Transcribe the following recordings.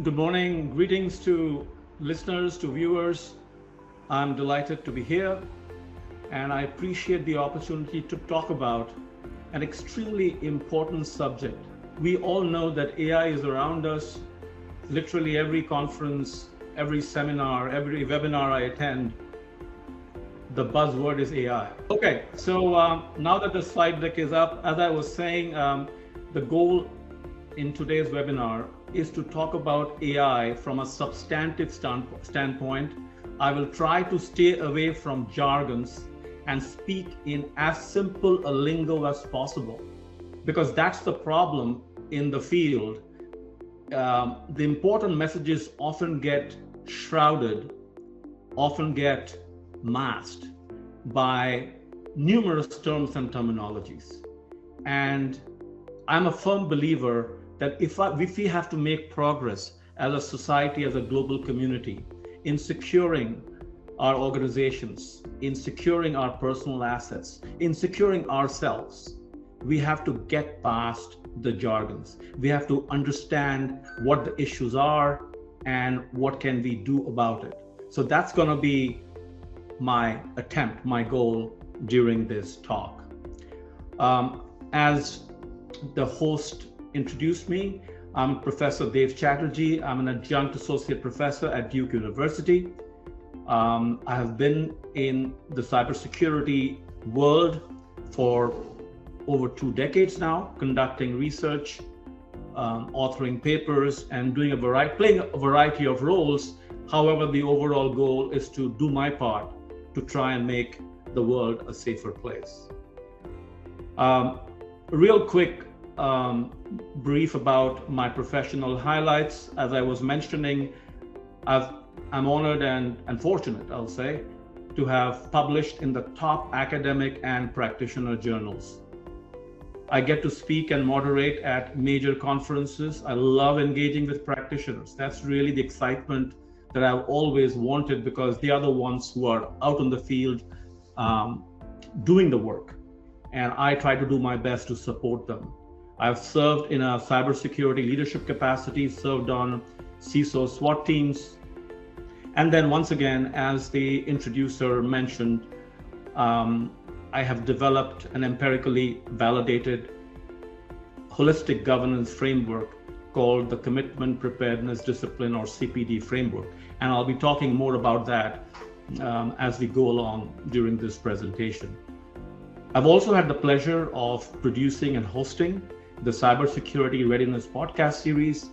Good morning. Greetings to listeners, to viewers. I'm delighted to be here, and I appreciate the opportunity to talk about an extremely important subject. We all know that AI is around us. Literally every conference, every seminar, every webinar I attend, the buzzword is AI. Okay, so now that the slide deck is up, as I was saying, the goal in today's webinar is to talk about AI from a substantive standpoint. I will try to stay away from jargons and speak in as simple a lingo as possible, because that's the problem in the field. The important messages often get shrouded, often get masked by numerous terms and terminologies. And I'm a firm believer that if we have to make progress as a society, as a global community, in securing our organizations, in securing our personal assets, in securing ourselves, we have to get past the jargons. We have to understand what the issues are and what can we do about it. So that's going to be my attempt, my goal during this talk. As the host introduced me, I'm Professor Dave Chatterjee. I'm an adjunct associate professor at Duke University. I have been in the cybersecurity world for over 2 decades now, conducting research, authoring papers, and playing a variety of roles. However, the overall goal is to do my part to try and make the world a safer place. Real quick brief about my professional highlights. As I was mentioning, I'm honored and fortunate, I'll say, to have published in the top academic and practitioner journals. I get to speak and moderate at major conferences. I love engaging with practitioners. That's really the excitement that I've always wanted, because they are the ones who are out in the field doing the work, and I try to do my best to support them. I've served in a cybersecurity leadership capacity, served on CISO SWAT teams. And then once again, as the introducer mentioned, I have developed an empirically validated holistic governance framework called the Commitment, Preparedness, Discipline, or CPD framework. And I'll be talking more about that as we go along during this presentation. I've also had the pleasure of producing and hosting the Cybersecurity Readiness podcast series,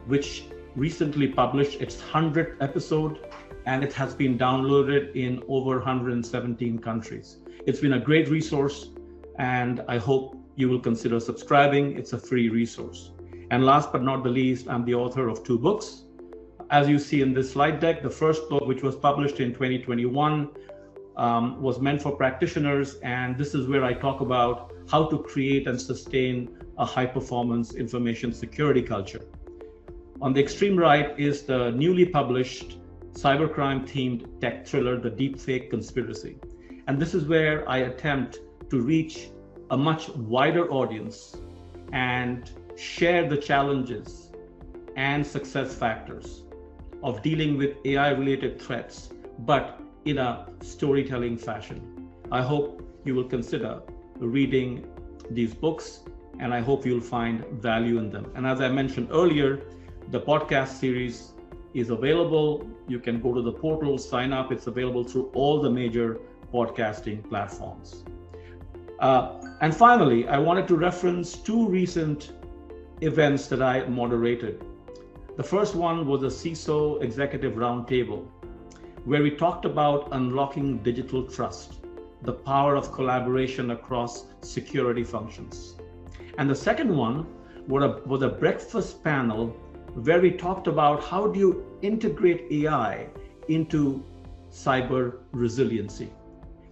which recently published its 100th episode, and it has been downloaded in over 117 countries. It's been a great resource, and I hope you will consider subscribing. It's a free resource. And last but not the least, I'm the author of 2 books. As you see in this slide deck, the first book, which was published in 2021, was meant for practitioners, and this is where I talk about how to create and sustain a high-performance information security culture. On the extreme right is the newly published cybercrime-themed tech thriller, The Deepfake Conspiracy. And this is where I attempt to reach a much wider audience and share the challenges and success factors of dealing with AI-related threats, but in a storytelling fashion. I hope you will consider reading these books, and I hope you'll find value in them. And as I mentioned earlier, the podcast series is available. You can go to the portal, sign up. It's available through all the major podcasting platforms. And finally, I wanted to reference 2 recent events that I moderated. The first one was a CISO Executive Roundtable, where we talked about unlocking digital trust, the power of collaboration across security functions. And the second one was a breakfast panel where we talked about how do you integrate AI into cyber resiliency.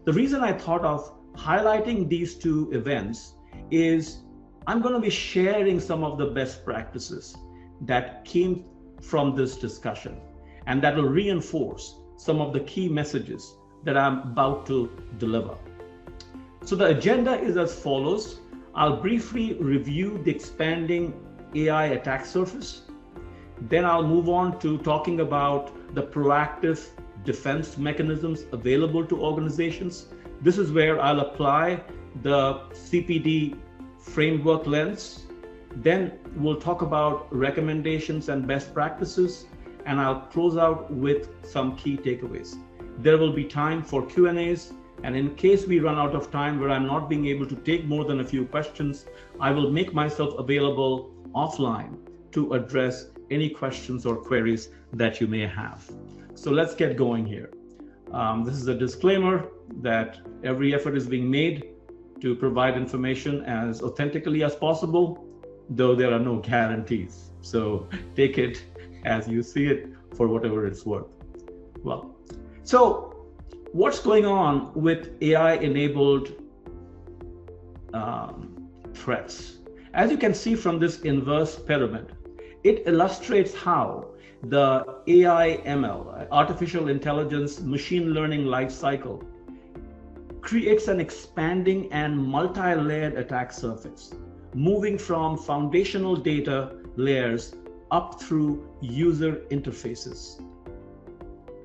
The reason I thought of highlighting these 2 events is I'm going to be sharing some of the best practices that came from this discussion, and that will reinforce some of the key messages that I'm about to deliver. So the agenda is as follows. I'll briefly review the expanding AI attack surface. Then I'll move on to talking about the proactive defense mechanisms available to organizations. This is where I'll apply the CPD framework lens. Then we'll talk about recommendations and best practices, and I'll close out with some key takeaways. There will be time for Q&As, and in case we run out of time where I'm not being able to take more than a few questions, I will make myself available offline to address any questions or queries that you may have. So let's get going here. This is a disclaimer that every effort is being made to provide information as authentically as possible, though there are no guarantees. So take it as you see it for whatever it's worth. Well, so what's going on with AI-enabled threats? As you can see from this inverse pyramid, it illustrates how the AI ML, artificial intelligence, machine learning life cycle, creates an expanding and multi-layered attack surface, moving from foundational data layers up through user interfaces.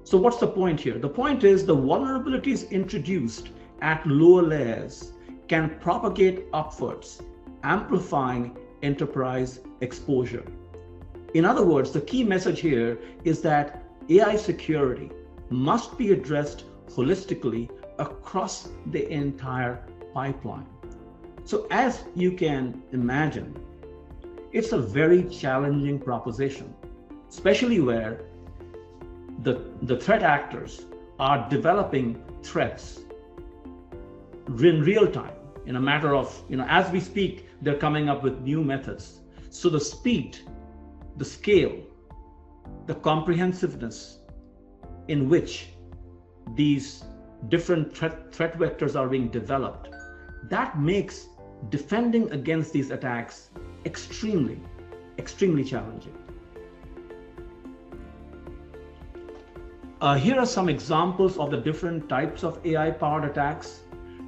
So what's the point here? The point is the vulnerabilities introduced at lower layers can propagate upwards, amplifying enterprise exposure. In other words, the key message here is that AI security must be addressed holistically across the entire pipeline. So as you can imagine, it's a very challenging proposition, especially where the threat actors are developing threats in real time, in a matter of, as we speak, they're coming up with new methods. So the speed, the scale, the comprehensiveness in which these different threat vectors are being developed, that makes defending against these attacks extremely challenging. Here are some examples of the different types of AI-powered attacks,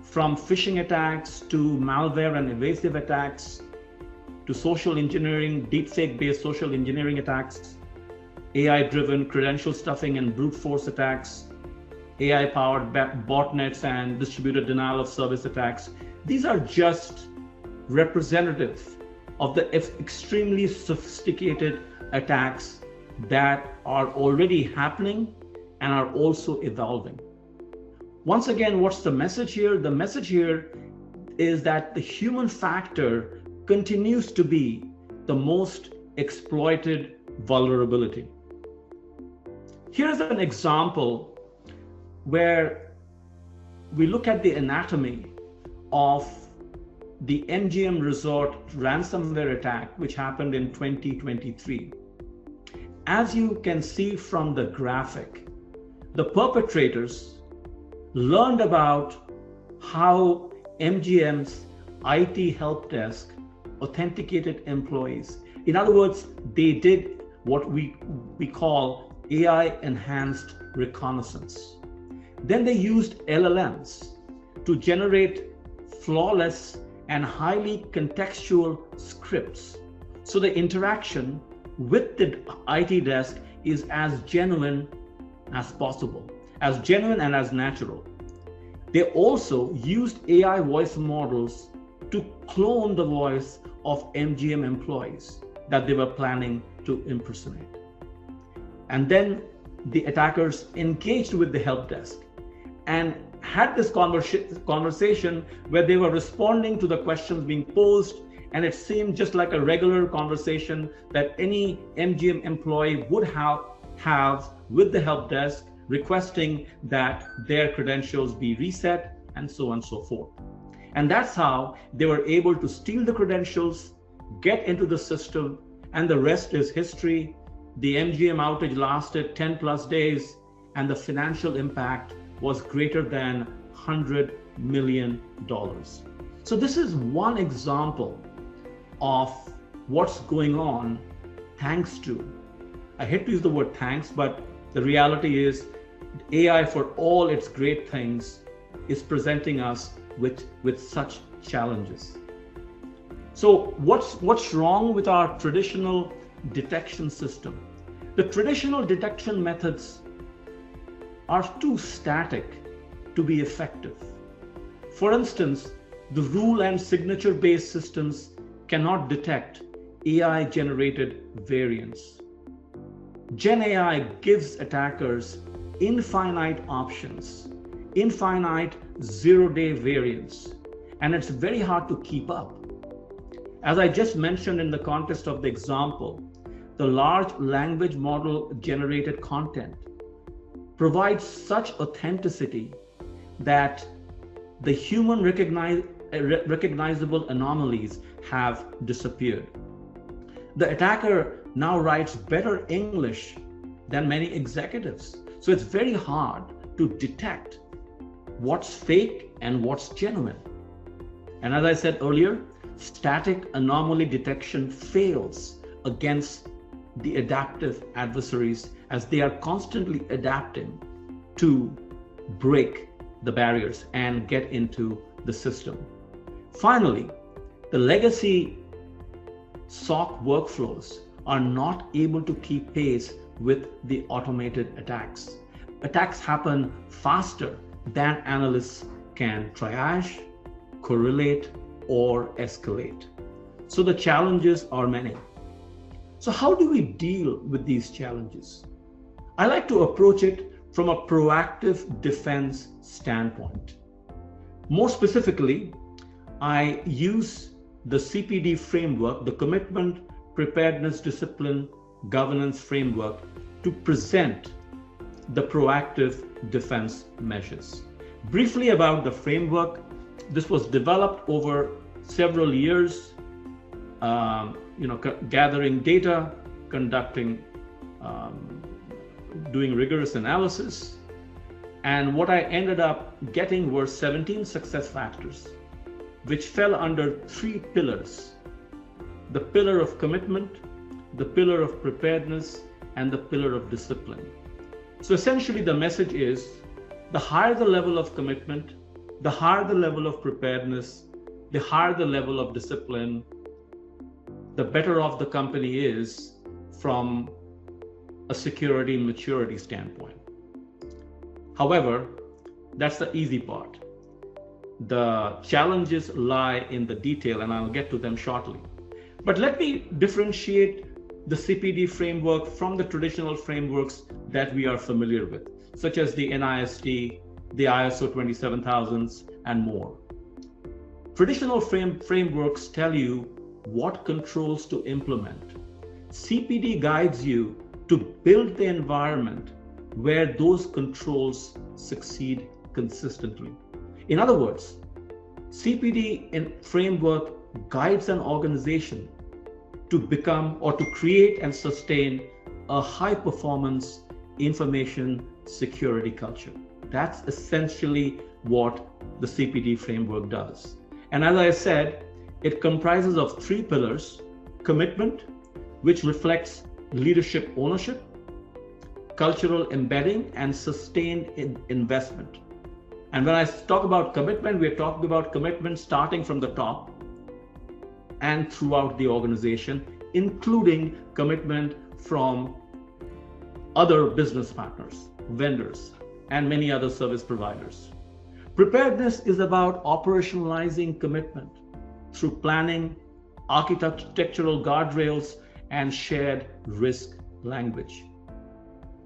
from phishing attacks to malware and evasive attacks, to social engineering, deepfake-based social engineering attacks, AI-driven credential stuffing and brute force attacks, AI-powered botnets and distributed denial of service attacks. These are just representative of the extremely sophisticated attacks that are already happening and are also evolving. Once again, what's the message here? The message here is that the human factor continues to be the most exploited vulnerability. Here's an example where we look at the anatomy of the MGM Resort ransomware attack, which happened in 2023. As you can see from the graphic, the perpetrators learned about how MGM's IT help desk authenticated employees. In other words, they did what we call AI-enhanced reconnaissance. Then they used LLMs to generate flawless and highly contextual scripts. So the interaction with the IT desk is as genuine as possible, as genuine and as natural. They also used AI voice models to clone the voice of MGM employees that they were planning to impersonate. And then the attackers engaged with the help desk and had this conversation where they were responding to the questions being posed, and it seemed just like a regular conversation that any MGM employee would have with the help desk, requesting that their credentials be reset and so on and so forth. And that's how they were able to steal the credentials, get into the system, and the rest is history. The MGM outage lasted 10 plus days, and the financial impact was greater than $100 million. So this is one example of what's going on thanks to, I hate to use the word thanks, but the reality is AI, for all its great things, is presenting us with such challenges. So what's wrong with our traditional detection system. The traditional detection methods are too static to be effective. For instance, the rule and signature based systems cannot detect AI generated variants. GenAI gives attackers infinite options, infinite zero-day variants, and it's very hard to keep up. As I just mentioned in the context of the example, the large language model generated content provides such authenticity that the human recognizable anomalies have disappeared. The attacker now writes better English than many executives. So it's very hard to detect what's fake and what's genuine. And as I said earlier, static anomaly detection fails against the adaptive adversaries as they are constantly adapting to break the barriers and get into the system. Finally, the legacy SOC workflows are not able to keep pace with the automated attacks. Attacks happen faster than analysts can triage, correlate, or escalate. So the challenges are many. So how do we deal with these challenges? I like to approach it from a proactive defense standpoint. More specifically, I use the CPD framework, the Commitment, Preparedness, Discipline, Governance framework, to present the proactive defense measures. Briefly about the framework, this was developed over several years, gathering data, conducting, doing rigorous analysis. And what I ended up getting were 17 success factors, which fell under 3 pillars: the pillar of commitment, the pillar of preparedness, and the pillar of discipline. So essentially the message is, the higher the level of commitment, the higher the level of preparedness, the higher the level of discipline, the better off the company is from a security maturity standpoint. However, that's the easy part. The challenges lie in the detail, and I'll get to them shortly. But let me differentiate the CPD framework from the traditional frameworks that we are familiar with, such as the NIST, the ISO 27000s, and more. Traditional frameworks tell you what controls to implement. CPD guides you to build the environment where those controls succeed consistently. In other words, CPD framework guides an organization to become or to create and sustain a high-performance information security culture. That's essentially what the CPD framework does. And as I said, it comprises of 3 pillars: commitment, which reflects leadership ownership; cultural embedding; and sustained investment. And when I talk about commitment, we're talking about commitment starting from the top and throughout the organization, including commitment from other business partners, vendors, and many other service providers. Preparedness is about operationalizing commitment through planning, architectural guardrails, and shared risk language.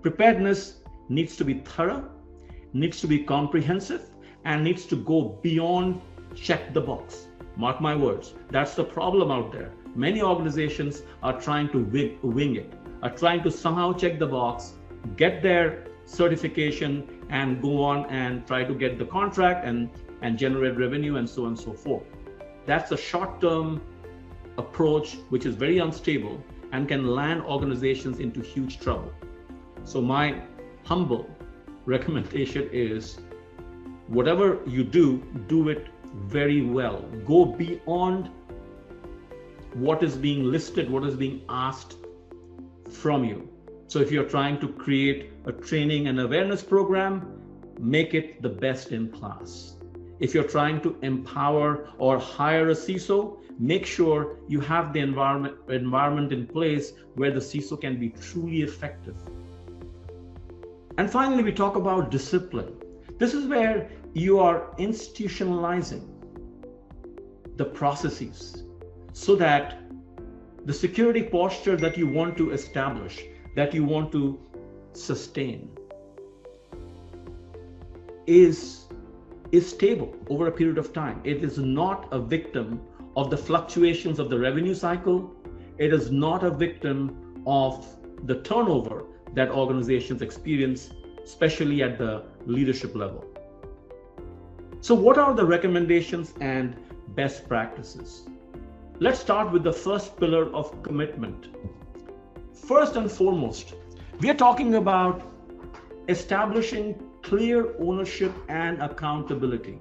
Preparedness needs to be thorough, needs to be comprehensive, and needs to go beyond check the box. Mark my words, that's the problem out there. Many organizations are trying to wing it, are trying to somehow check the box, get their certification, and go on and try to get the contract and generate revenue and so on and so forth. That's a short-term approach which is very unstable and can land organizations into huge trouble. So my humble recommendation is, whatever you do, do it very well. Go beyond what is being listed, what is being asked from you. So if you're trying to create a training and awareness program, make it the best in class. if you're trying to empower or hire a CISO, make sure you have the environment in place where the CISO can be truly effective. And finally, we talk about discipline. This is where you are institutionalizing the processes so that the security posture that you want to establish, that you want to sustain, is stable over a period of time. It is not a victim of the fluctuations of the revenue cycle. It is not a victim of the turnover that organizations experience, especially at the leadership level. So what are the recommendations and best practices? Let's start with the first pillar of commitment. First and foremost, we are talking about establishing clear ownership and accountability.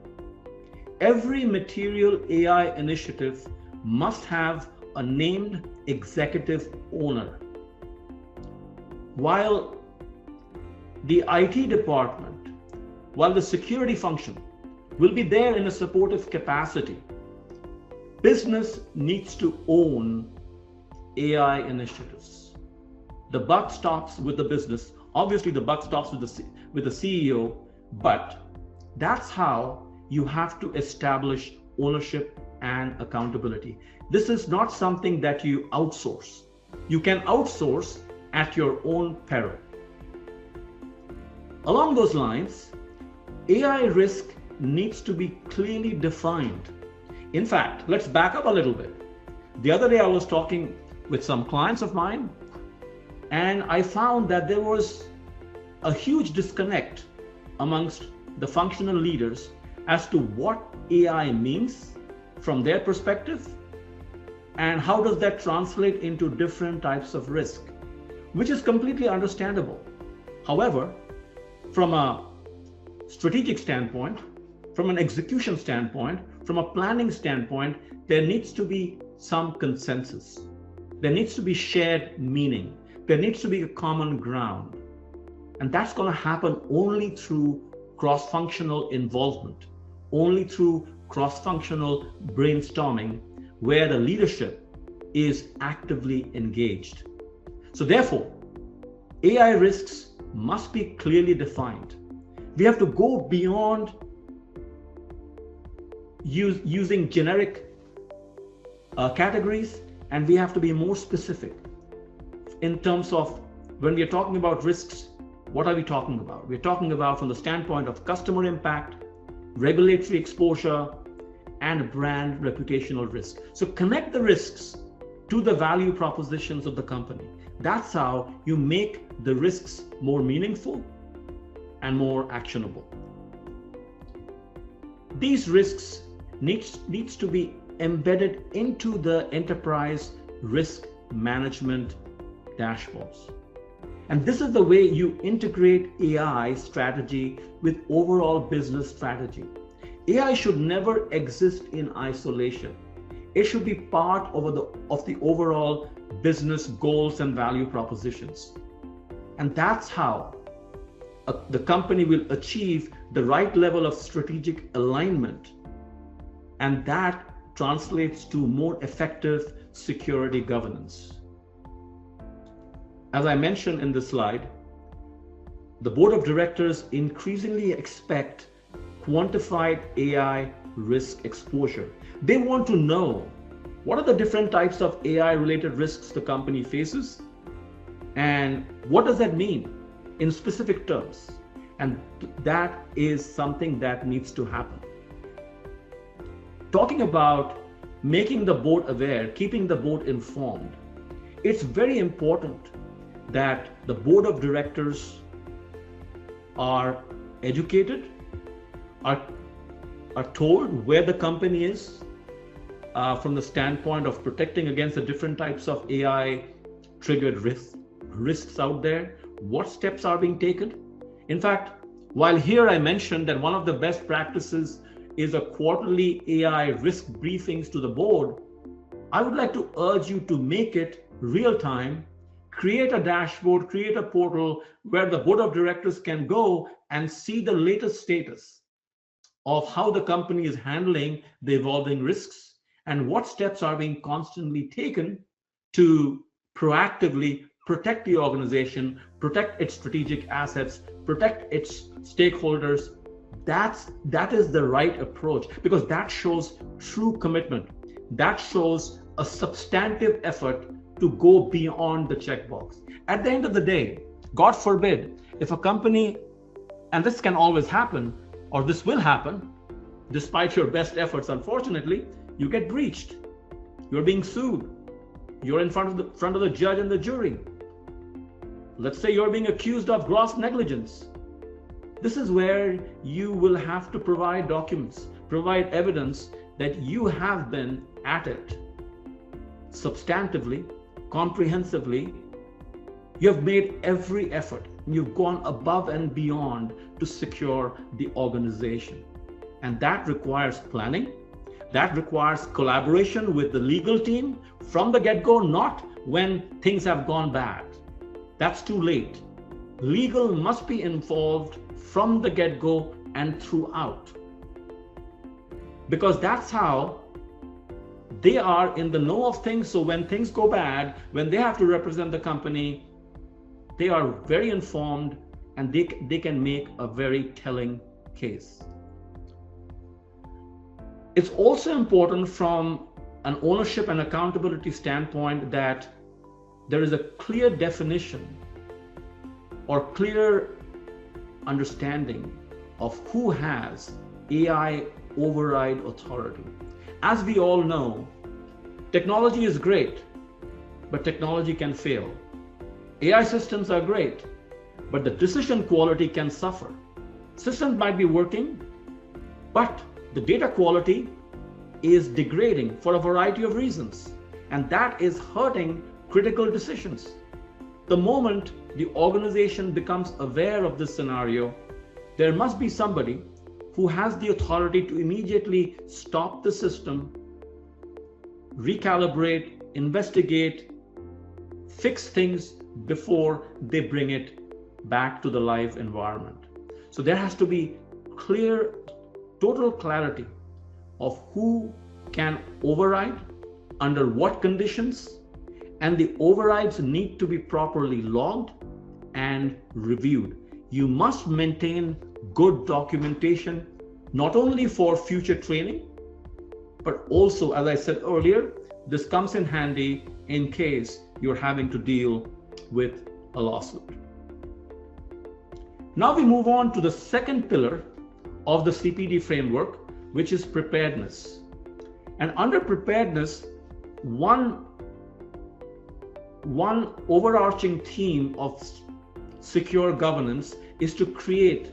Every material AI initiative must have a named executive owner. While the IT department, while the security function will be there in a supportive capacity, business needs to own AI initiatives. The buck stops with the business. Obviously, the buck stops with the CEO, but that's how you have to establish ownership and accountability. This is not something that you outsource. You can outsource at your own peril. Along those lines, AI risk needs to be clearly defined. In fact, let's back up a little bit. The other day I was talking with some clients of mine, and I found that there was a huge disconnect amongst the functional leaders as to what AI means from their perspective and how does that translate into different types of risk, which is completely understandable. However, from a strategic standpoint, from an execution standpoint, from a planning standpoint, there needs to be some consensus. There needs to be shared meaning. There needs to be a common ground. And that's going to happen only through cross-functional involvement, only through cross-functional brainstorming where the leadership is actively engaged. So therefore, AI risks must be clearly defined. We have to go beyond using generic categories, and we have to be more specific in terms of when we are talking about risks. What are we talking about? We're talking about from the standpoint of customer impact, regulatory exposure, and brand reputational risk. So connect the risks to the value propositions of the company. That's how you make the risks more meaningful and more actionable. These risks needs to be embedded into the enterprise risk management dashboards. And this is the way you integrate AI strategy with overall business strategy. AI should never exist in isolation. It should be part of the overall business goals and value propositions. And that's how the company will achieve the right level of strategic alignment. And that translates to more effective security governance. As I mentioned in this slide, the board of directors increasingly expect quantified AI risk exposure. They want to know what are the different types of AI related risks the company faces and what does that mean in specific terms. And that is something that needs to happen. Talking about making the board aware, keeping the board informed, it's very important that the board of directors are educated, are told where the company is from the standpoint of protecting against the different types of AI triggered risks out there, what steps are being taken. In fact, while here I mentioned that one of the best practices is a quarterly AI risk briefings to the board, I would like to urge you to make it real time. Create a dashboard, create a portal where the board of directors can go and see the latest status of how the company is handling the evolving risks and what steps are being constantly taken to proactively protect the organization, protect its strategic assets, protect its stakeholders. That is the right approach, because that shows true commitment. That shows a substantive effort to go beyond the checkbox. At the end of the day, God forbid, if a company, and this can always happen, or this will happen, despite your best efforts, unfortunately, you get breached. You're being sued. You're in front of the judge and the jury. Let's say you're being accused of gross negligence. This is where you will have to provide documents, provide evidence that you have been at it substantively, comprehensively. You have made every effort. You've gone above and beyond to secure the organization. And that requires planning. That requires collaboration with the legal team from the get-go, not when things have gone bad. That's too late. Legal must be involved from the get-go and throughout, because that's how they are in the know of things. So when things go bad, when they have to represent the company, they are very informed and they can make a very telling case. It's also important from an ownership and accountability standpoint that there is a clear definition or clear understanding of who has AI override authority. As we all know, technology is great, but technology can fail. AI systems are great, but the decision quality can suffer. Systems might be working, but the data quality is degrading for a variety of reasons, and that is hurting critical decisions. The moment the organization becomes aware of this scenario, there must be somebody who has the authority to immediately stop the system, recalibrate, investigate, fix things before they bring it back to the live environment. So there has to be clear, total clarity of who can override, under what conditions, and the overrides need to be properly logged and reviewed. You must maintain good documentation, not only for future training, but also, as I said earlier, this comes in handy in case you're having to deal with a lawsuit. Now we move on to the second pillar of the CPD framework, which is preparedness. And under preparedness, one overarching theme of secure governance is to create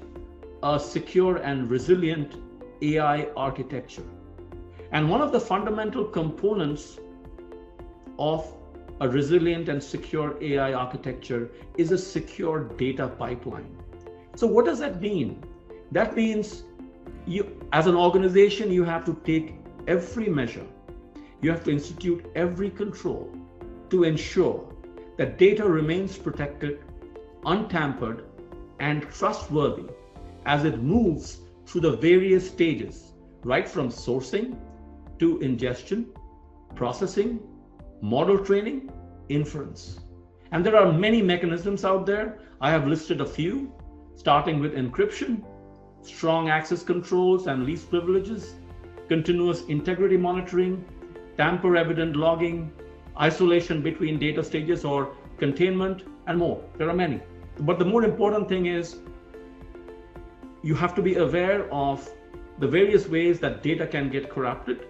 a secure and resilient AI architecture. And one of the fundamental components of a resilient and secure AI architecture is a secure data pipeline. So what does that mean? That means you, as an organization, you have to take every measure. You have to institute every control to ensure that data remains protected, untampered, and trustworthy as it moves through the various stages, right from sourcing to ingestion, processing, model training, inference. And there are many mechanisms out there. I have listed a few, starting with encryption, strong access controls and least privileges, continuous integrity monitoring, tamper-evident logging, isolation between data stages or containment, and more. There are many. But the more important thing is you have to be aware of the various ways that data can get corrupted,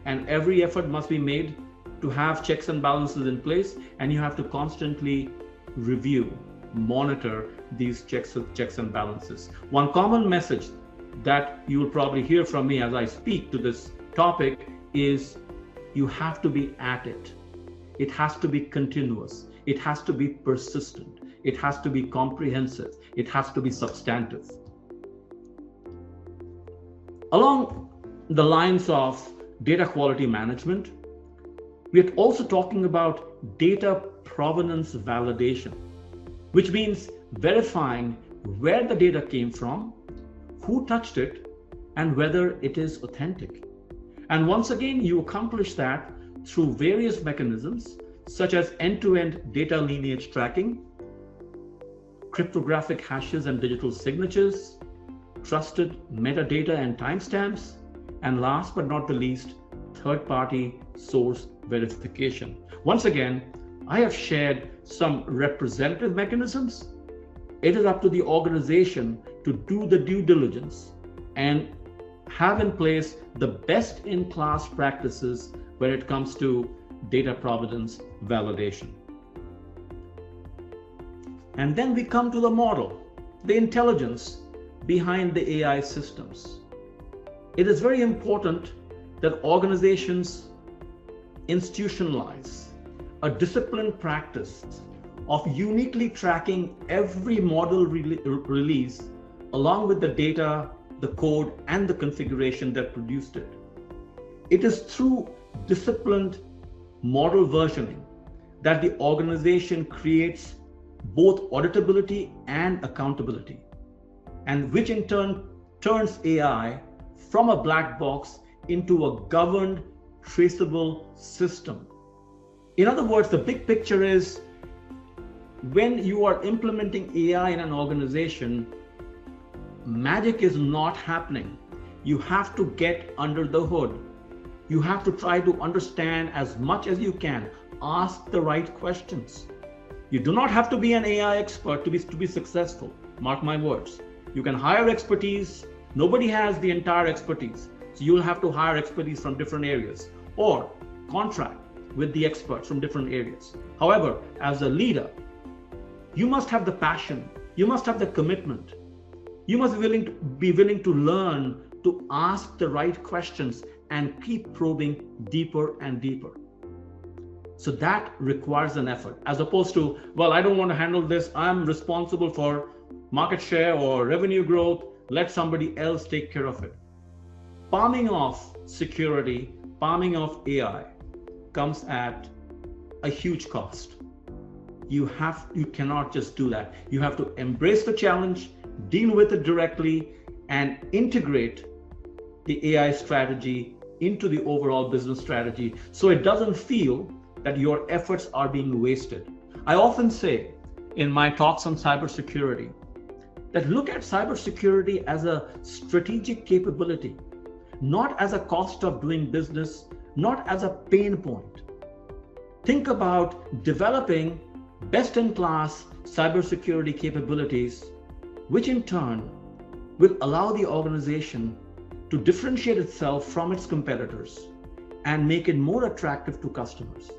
and every effort must be made to have checks and balances in place, and you have to constantly review, monitor these checks and balances. One common message that you will probably hear from me as I speak to this topic is you have to be at it. It has to be continuous. It has to be persistent. It has to be comprehensive. It has to be substantive. Along the lines of data quality management, we are also talking about data provenance validation, which means verifying where the data came from, who touched it, and whether it is authentic. And once again, you accomplish that through various mechanisms such as end-to-end data lineage tracking, cryptographic hashes and digital signatures, trusted metadata and timestamps, and last but not the least, third-party source verification. Once again, I have shared some representative mechanisms. It is up to the organization to do the due diligence and have in place the best-in-class practices when it comes to data provenance validation. And then we come to the model, the intelligence behind the AI systems. It is very important that organizations institutionalize a disciplined practice of uniquely tracking every model release along with the data, the code, and the configuration that produced it. It is through disciplined model versioning that the organization creates both auditability and accountability, and which in turn turns AI from a black box into a governed, traceable system. In other words, the big picture is when you are implementing AI in an organization, magic is not happening. You have to get under the hood. You have to try to understand as much as you can. Ask the right questions. You do not have to be an AI expert to be successful. Mark my words. You can hire expertise. Nobody has the entire expertise. So you'll have to hire expertise from different areas or contract with the experts from different areas. However, as a leader, you must have the passion. You must have the commitment. You must be willing to learn, to ask the right questions and keep probing deeper and deeper. So that requires an effort, as opposed to, well, I don't want to handle this. I'm responsible for market share or revenue growth. Let somebody else take care of it. Palming off security, palming off AI comes at a huge cost. You cannot just do that. You have to embrace the challenge, deal with it directly, and integrate the AI strategy into the overall business strategy so it doesn't feel that your efforts are being wasted. I often say in my talks on cybersecurity that look at cybersecurity as a strategic capability, not as a cost of doing business, not as a pain point. Think about developing best-in-class cybersecurity capabilities, which in turn will allow the organization to differentiate itself from its competitors and make it more attractive to customers,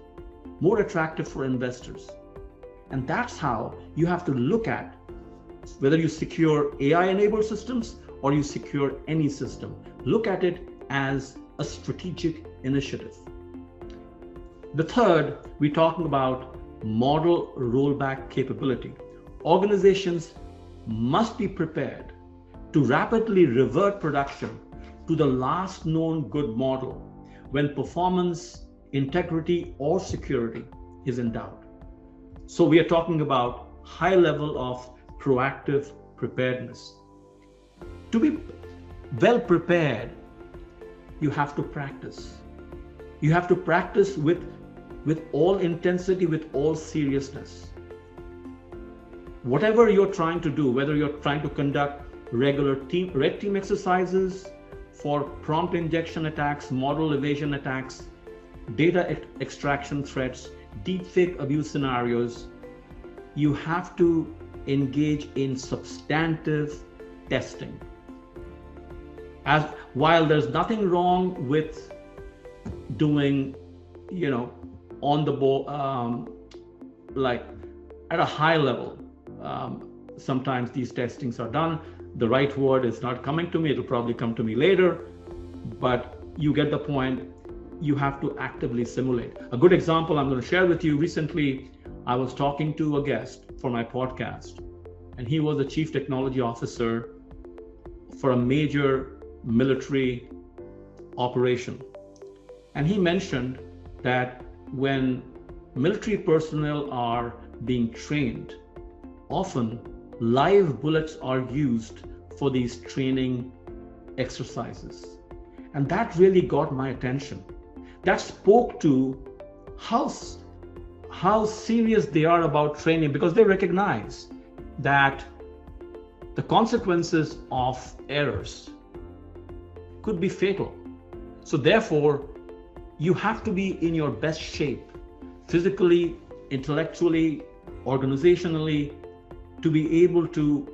more attractive for investors. And that's how you have to look at whether you secure AI-enabled systems or you secure any system. Look at it as a strategic initiative. The third, we're talking about model rollback capability. Organizations must be prepared to rapidly revert production to the last known good model when performance, integrity, or security is in doubt. So we are talking about high level of proactive preparedness. To be well prepared, you have to practice. You have to practice with all intensity, with all seriousness. Whatever you're trying to do, whether you're trying to conduct regular red team exercises for prompt injection attacks, model evasion attacks, data extraction threats, deepfake abuse scenarios, you have to engage in substantive testing. While there's nothing wrong with doing, on the ball, like at a high level, sometimes these testings are done. The right word is not coming to me. It'll probably come to me later, but you get the point. You have to actively simulate. A good example I'm going to share with you. Recently, I was talking to a guest for my podcast, and he was a chief technology officer for a major military operation. And he mentioned that when military personnel are being trained, often live bullets are used for these training exercises. And that really got my attention. That spoke to how serious they are about training, because they recognize that the consequences of errors could be fatal. So therefore, you have to be in your best shape, physically, intellectually, organizationally, to be able to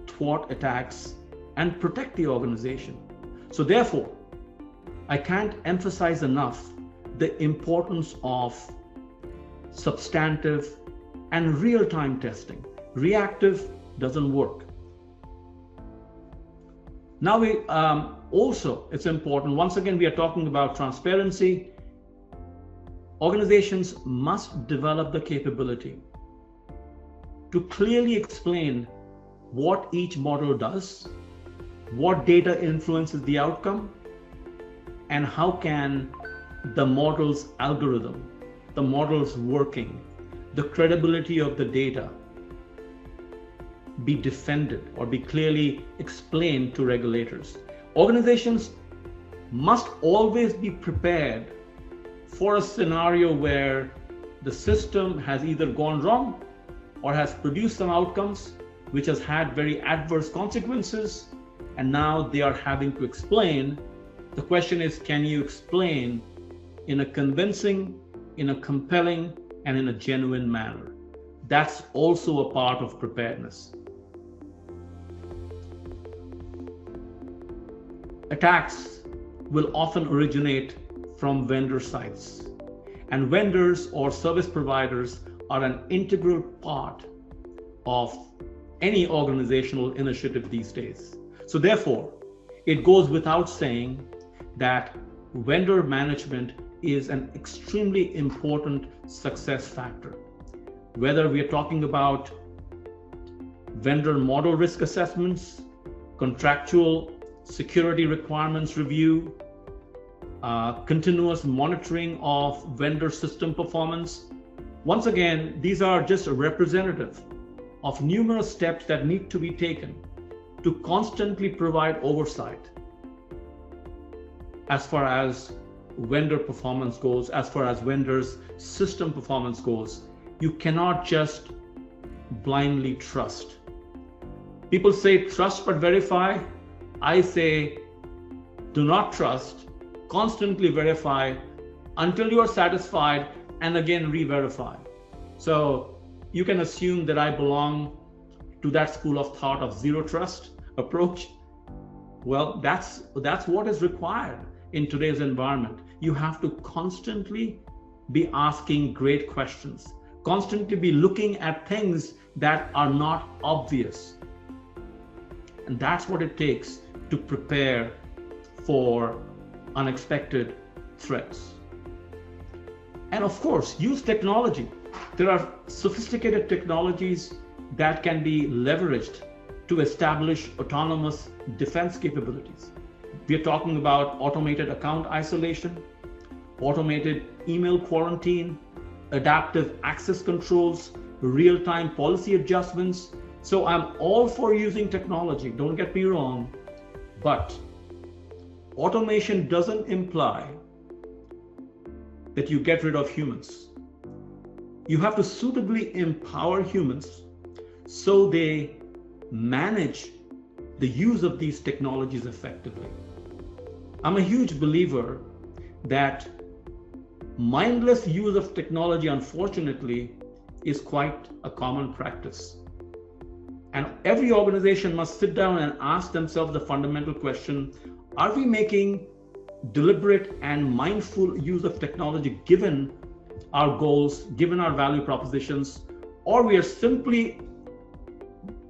thwart attacks and protect the organization. So therefore, I can't emphasize enough the importance of substantive and real-time testing. Reactive doesn't work. Now also, it's important, once again, we are talking about transparency. Organizations must develop the capability to clearly explain what each model does, what data influences the outcome, and how can the model's algorithm, the model's working, the credibility of the data be defended or be clearly explained to regulators. Organizations must always be prepared for a scenario where the system has either gone wrong or has produced some outcomes which has had very adverse consequences, and now they are having to explain. The question is, can you explain in a convincing, in a compelling, and in a genuine manner? That's also a part of preparedness. Attacks will often originate from vendor sites, and vendors or service providers are an integral part of any organizational initiative these days. So therefore, it goes without saying that vendor management is an extremely important success factor. Whether we are talking about vendor model risk assessments, contractual security requirements review, continuous monitoring of vendor system performance. Once again, these are just a representative of numerous steps that need to be taken to constantly provide oversight as far as vendor performance goes, as far as vendors' system performance goes. You cannot just blindly trust. People say trust but verify. I say do not trust, constantly verify until you are satisfied, and again re-verify. So you can assume that I belong to that school of thought of zero trust approach. Well, that's what is required in today's environment. You have to constantly be asking great questions, constantly be looking at things that are not obvious. And that's what it takes to prepare for unexpected threats. And of course, use technology. There are sophisticated technologies that can be leveraged to establish autonomous defense capabilities. We are talking about automated account isolation, automated email quarantine, adaptive access controls, real-time policy adjustments. So I'm all for using technology, don't get me wrong, but automation doesn't imply that you get rid of humans. You have to suitably empower humans so they manage the use of these technologies effectively. I'm a huge believer that mindless use of technology, unfortunately, is quite a common practice. And every organization must sit down and ask themselves the fundamental question, are we making deliberate and mindful use of technology given our goals, given our value propositions, or we are simply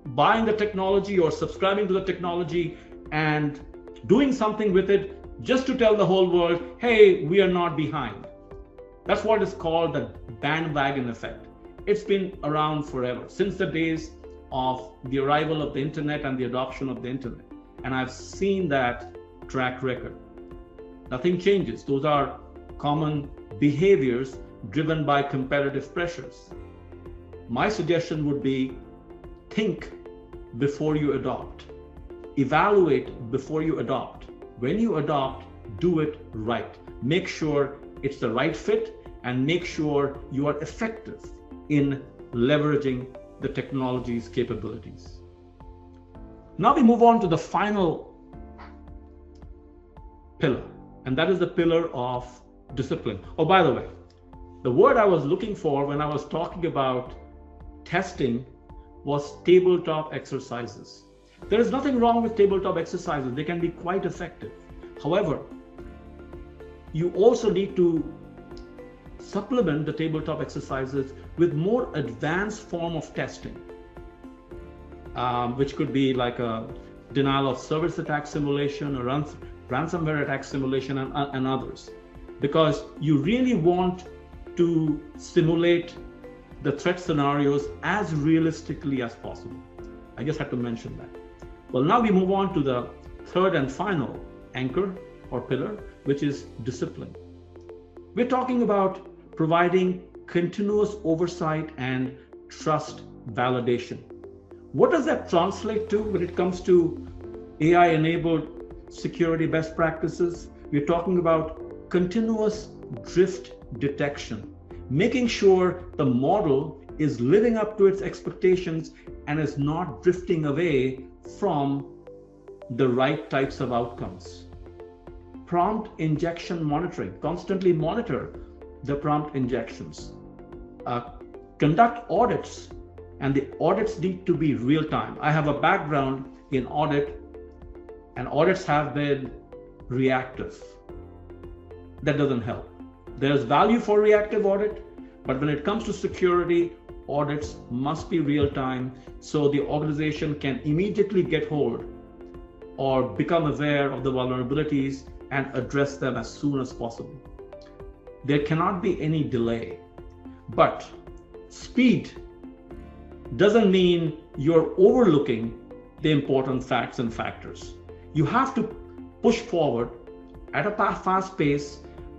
buying the technology or subscribing to the technology and doing something with it just to tell the whole world, hey, we are not behind. That's what is called the bandwagon effect. It's been around forever, since the days of the arrival of the internet and the adoption of the internet. And I've seen that track record. Nothing changes. Those are common behaviors driven by competitive pressures. My suggestion would be think before you adopt. evaluate before you adopt. When you adopt, do it right. Make sure it's the right fit and make sure you are effective in leveraging the technology's capabilities. Now we move on to the final pillar, and that is the pillar of discipline. Oh, by the way, the word I was looking for when I was talking about testing was tabletop exercises. There is nothing wrong with tabletop exercises. They can be quite effective. However, you also need to supplement the tabletop exercises with more advanced form of testing, which could be like a denial of service attack simulation or ransomware attack simulation and others, because you really want to simulate the threat scenarios as realistically as possible. I just had to mention that. Well, now we move on to the third and final anchor or pillar, which is discipline. We're talking about providing continuous oversight and trust validation. What does that translate to when it comes to AI-enabled security best practices? We're talking about continuous drift detection, making sure the model is living up to its expectations and is not drifting away from the right types of outcomes. Prompt injection monitoring, constantly monitor the prompt injections. Conduct audits, and the audits need to be real time. I have a background in audit, and audits have been reactive. That doesn't help. There's value for reactive audit, but when it comes to security, audits must be real time so the organization can immediately get hold or become aware of the vulnerabilities and address them as soon as possible. There cannot be any delay, but speed doesn't mean you're overlooking the important facts and factors. You have to push forward at a fast pace,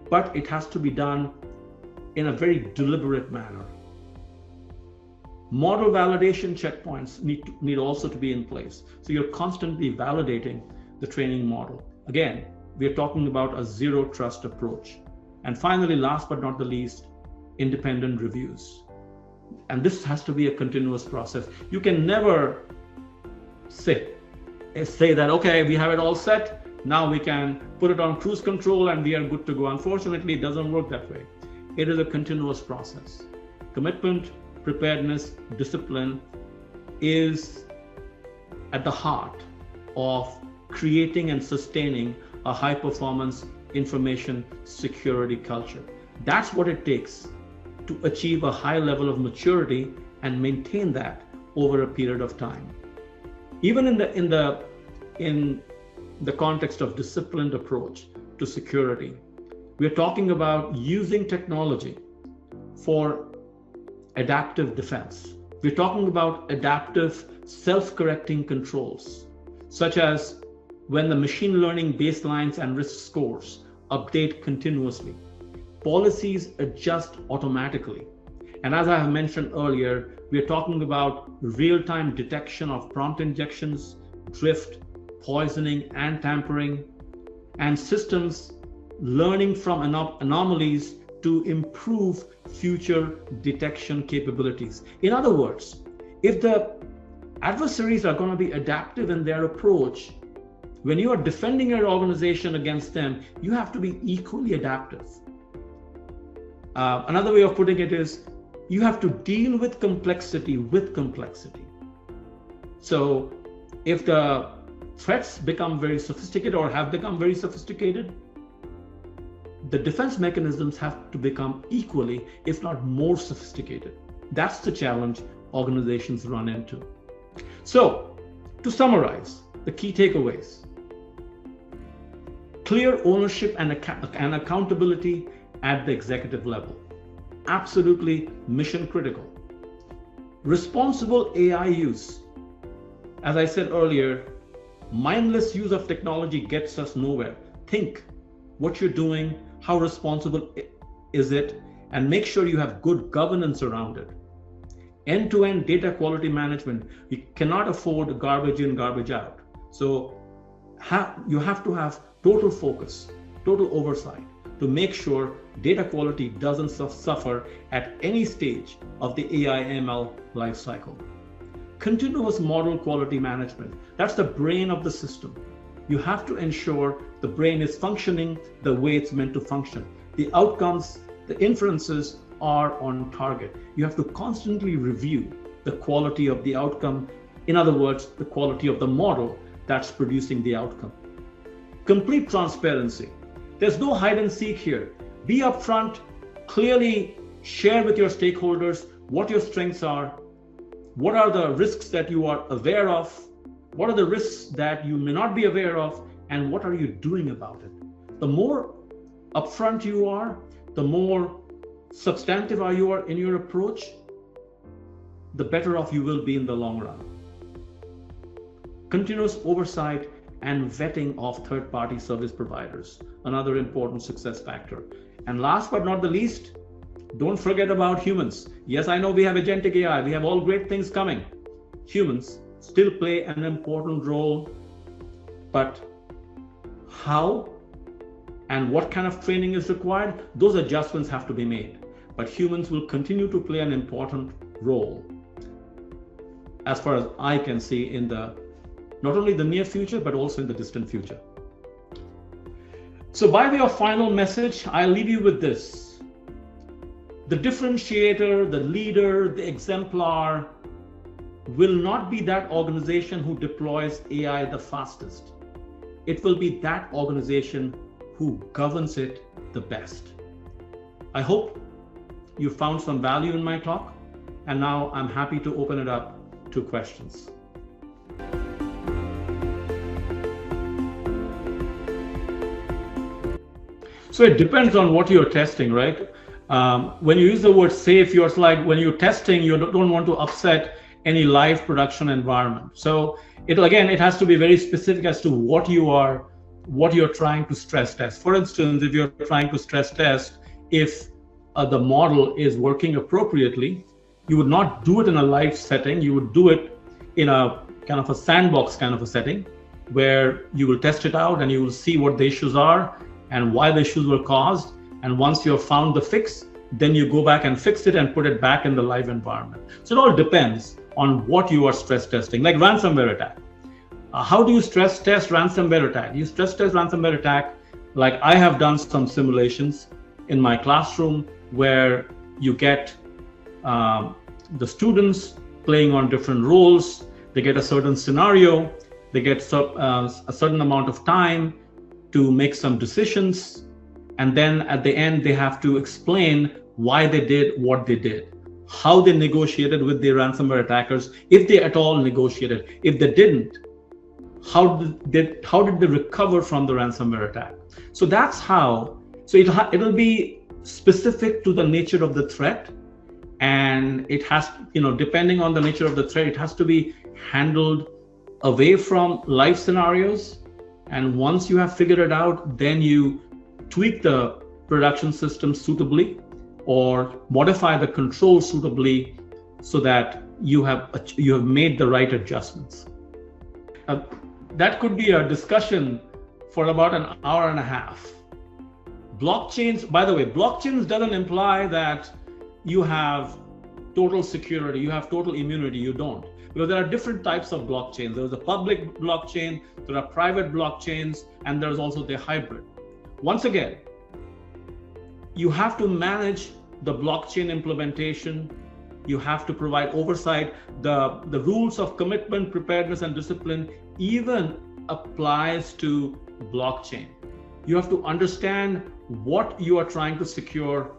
but it has to be done in a very deliberate manner. Model validation checkpoints need also to be in place. So you're constantly validating the training model. Again, we're talking about a zero trust approach. And finally, last but not the least, independent reviews. And this has to be a continuous process. You can never say that, okay, we have it all set, now we can put it on cruise control and we are good to go. Unfortunately, it doesn't work that way. It is a continuous process. Commitment, preparedness, discipline is at the heart of creating and sustaining a high-performance information security culture. That's what it takes to achieve a high level of maturity and maintain that over a period of time. Even in the context of disciplined approach to security, we're talking about using technology for adaptive defense. We're talking about adaptive self-correcting controls, such as when the machine learning baselines and risk scores update continuously. Policies adjust automatically. And as I have mentioned earlier, we're talking about real-time detection of prompt injections, drift, poisoning, and tampering, and systems learning from anomalies to improve future detection capabilities. In other words, if the adversaries are going to be adaptive in their approach, when you are defending your organization against them, you have to be equally adaptive. Another way of putting it is, you have to deal with complexity with complexity. So if the threats become very sophisticated or have become very sophisticated, the defense mechanisms have to become equally, if not more sophisticated. That's the challenge organizations run into. So to summarize the key takeaways: clear ownership and accountability at the executive level. Absolutely mission critical. Responsible AI use. As I said earlier, mindless use of technology gets us nowhere. Think what you're doing, how responsible is it, and make sure you have good governance around it. End-to-end data quality management. We cannot afford garbage in, garbage out. So you have to have total focus, total oversight to make sure data quality doesn't suffer at any stage of the AI ML lifecycle. Continuous model quality management, that's the brain of the system. You have to ensure the brain is functioning the way it's meant to function. The outcomes, the inferences are on target. You have to constantly review the quality of the outcome. In other words, the quality of the model that's producing the outcome. Complete transparency. There's no hide and seek here. Be upfront, clearly share with your stakeholders what your strengths are, what are the risks that you are aware of, what are the risks that you may not be aware of, and what are you doing about it. The more upfront you are, the more substantive you are in your approach, the better off you will be in the long run. Continuous oversight and vetting of third-party service providers, another important success factor. And last but not the least, don't forget about humans. Yes, I know we have agentic AI, we have all great things coming. Humans still play an important role, but how and what kind of training is required, those adjustments have to be made. But humans will continue to play an important role, as far as I can see, in the not only the near future, but also in the distant future. So by way of final message, I'll leave you with this. The differentiator, the leader, the exemplar will not be that organization who deploys AI the fastest. It will be that organization who governs it the best. I hope you found some value in my talk, and now I'm happy to open it up to questions. So it depends on what you're testing, right? When you use the word safe, you're like, when you're testing, you don't want to upset any live production environment. So it has to be very specific as to what you're trying to stress test. For instance, if you're trying to stress test if the model is working appropriately, you would not do it in a live setting. You would do it in a kind of a sandbox kind of a setting where you will test it out and you will see what the issues are and why the issues were caused. And once you have found the fix, then you go back and fix it and put it back in the live environment. So it all depends on what you are stress testing, like ransomware attack. How do you stress test ransomware attack? You stress test ransomware attack, like I have done some simulations in my classroom where you get the students playing on different roles. They get a certain scenario, they get a certain amount of time to make some decisions, and then at the end they have to explain why they did what they did, how they negotiated with the ransomware attackers, if they at all negotiated. If they didn't, how did they recover from the ransomware attack? So that's how. So it'll be specific to the nature of the threat, and it has, depending on the nature of the threat, it has to be handled away from live scenarios. And once you have figured it out, then you tweak the production system suitably or modify the control suitably so that you have made the right adjustments. That could be a discussion for about an hour and a half. Blockchains, by the way, blockchains doesn't imply that you have total security, you have total immunity. You don't. Because there are different types of blockchains. There's a public blockchain, there are private blockchains, and there's also the hybrid. Once again, you have to manage the blockchain implementation. You have to provide oversight. The rules of commitment, preparedness, and discipline even applies to blockchain. You have to understand what you are trying to secure,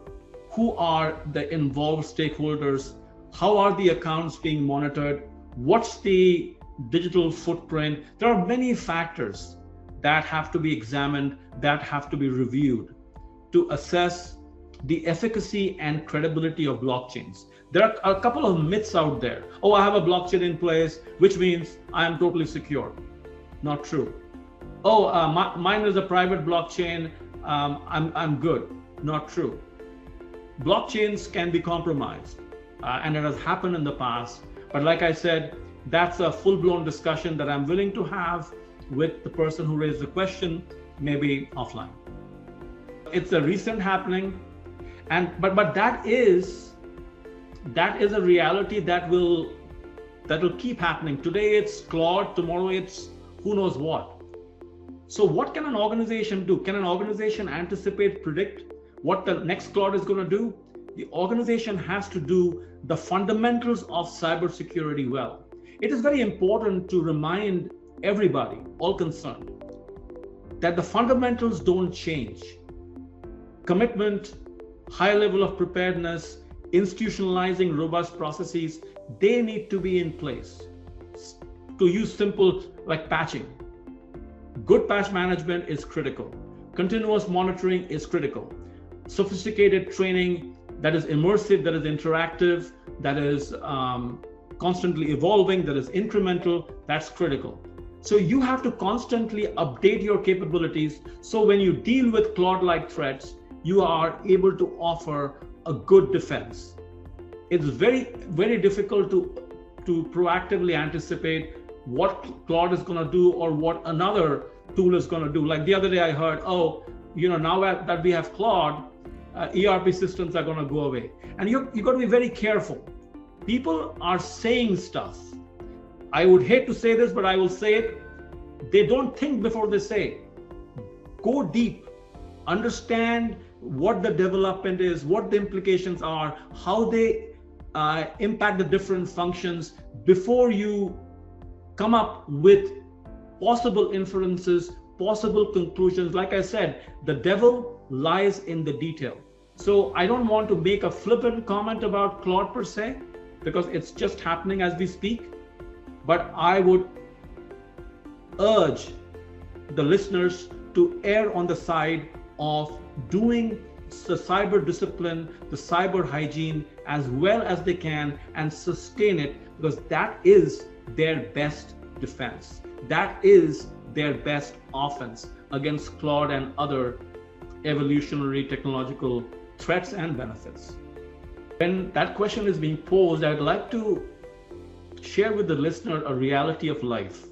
who are the involved stakeholders, how are the accounts being monitored, what's the digital footprint. There are many factors that have to be examined, that have to be reviewed to assess the efficacy and credibility of blockchains. There are a couple of myths out there. Oh, I have a blockchain in place, which means I am totally secure. Not true. Oh, mine is a private blockchain, I'm good. Not true. Blockchains can be compromised, and it has happened in the past. But like I said, that's a full-blown discussion that I'm willing to have with the person who raised the question, maybe offline. It's a recent happening, and but that is a reality that will keep happening. Today it's Claude, tomorrow it's who knows what. So what can an organization do? Can an organization anticipate, predict what the next Claude is going to do? The organization has to do the fundamentals of cybersecurity well. It is very important to remind everybody, all concerned, that the fundamentals don't change. Commitment, high level of preparedness, institutionalizing robust processes, they need to be in place. To use simple like patching, good patch management is critical. Continuous monitoring is critical. Sophisticated training that is immersive, that is interactive, that is constantly evolving, that is incremental, that's critical. So you have to constantly update your capabilities so when you deal with Claude-like threats, you are able to offer a good defense. It's very, very difficult to proactively anticipate what Claude is going to do or what another tool is going to do. Like the other day I heard, now that we have Claude, ERP systems are going to go away. And you got to be very careful. People are saying stuff. I would hate to say this, but I will say it. They don't think before they say. Go deep. Understand what the development is, what the implications are, how they impact the different functions before you come up with possible inferences, possible conclusions. Like I said, the devil lies in the detail. So I don't want to make a flippant comment about Claude per se, because it's just happening as we speak. But I would urge the listeners to err on the side of doing the cyber discipline, the cyber hygiene as well as they can and sustain it, because that is their best defense. That is their best offense against Claude and other evolutionary technological threats and benefits. When that question is being posed, I'd like to share with the listener a reality of life,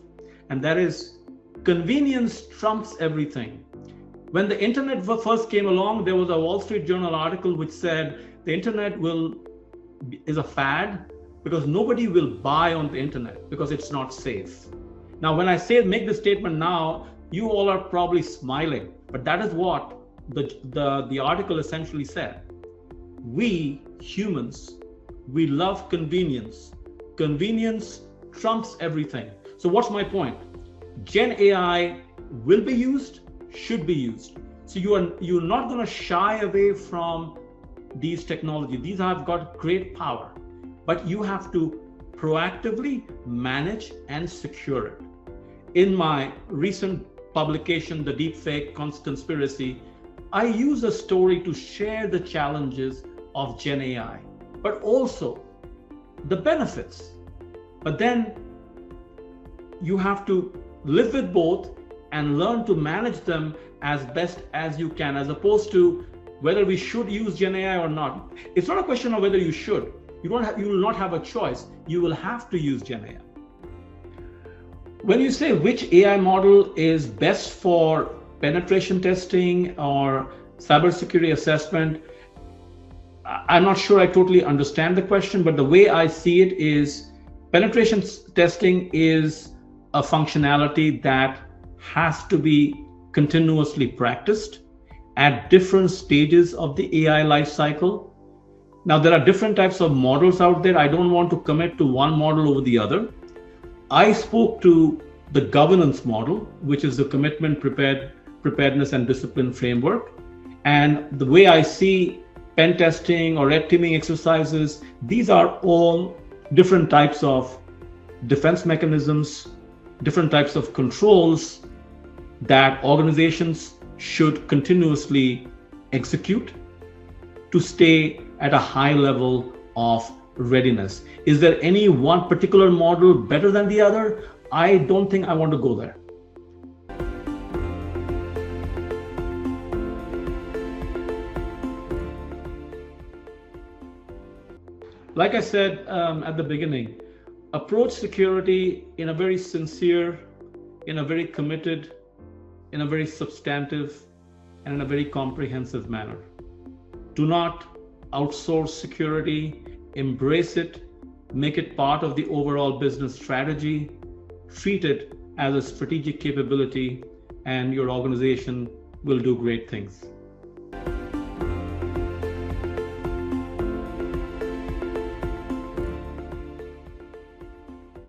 and that is convenience trumps everything. When the internet first came along, there was a Wall Street Journal article which said the internet is a fad because nobody will buy on the internet because it's not safe. Now, when I make this statement now, you all are probably smiling, but that is what the article essentially said. We humans, we love convenience. Convenience trumps everything. So what's my point? Gen AI will be used, should be used. So you're not going to shy away from these technologies. These have got great power, but you have to proactively manage and secure it. In my recent publication, The Deepfake Conspiracy, I use a story to share the challenges of Gen AI, but also the benefits. But then you have to live with both and learn to manage them as best as you can, as opposed to whether we should use Gen AI or not. It's not a question of whether you should. You will not have a choice. You will have to use Gen AI. When you say which AI model is best for penetration testing or cybersecurity assessment, I'm not sure I totally understand the question, but the way I see it is penetration testing is a functionality that has to be continuously practiced at different stages of the AI lifecycle. Now, there are different types of models out there. I don't want to commit to one model over the other. I spoke to the governance model, which is the commitment, preparedness, and discipline framework. And the way I see pen testing or red teaming exercises, these are all different types of defense mechanisms, different types of controls that organizations should continuously execute to stay at a high level of readiness. Is there any one particular model better than the other? I don't think I want to go there. Like I said at the beginning, approach security in a very sincere in a very committed, in a very substantive, and in a very comprehensive manner. Do not outsource security, embrace it, make it part of the overall business strategy, treat it as a strategic capability, and your organization will do great things.